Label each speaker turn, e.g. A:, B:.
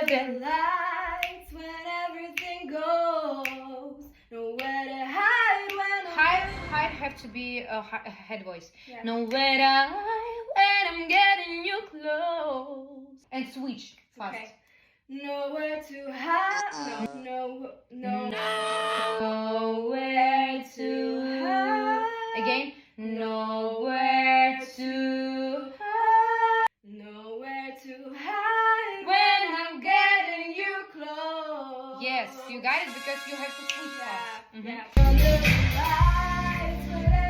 A: look at
B: lights when everything goes. Nowhere to hide when
A: hide have to be a head voice.
B: Yeah.
A: Nowhere to hide when I'm getting you close. And switch fast.
B: Okay. Nowhere to hide.
A: Nowhere to
B: hide.
A: Again. Nowhere to hide.
B: Nowhere to hide when I'm getting you close.
A: Yes, you got it because you have to switch fast.
B: Yeah. Under the lights when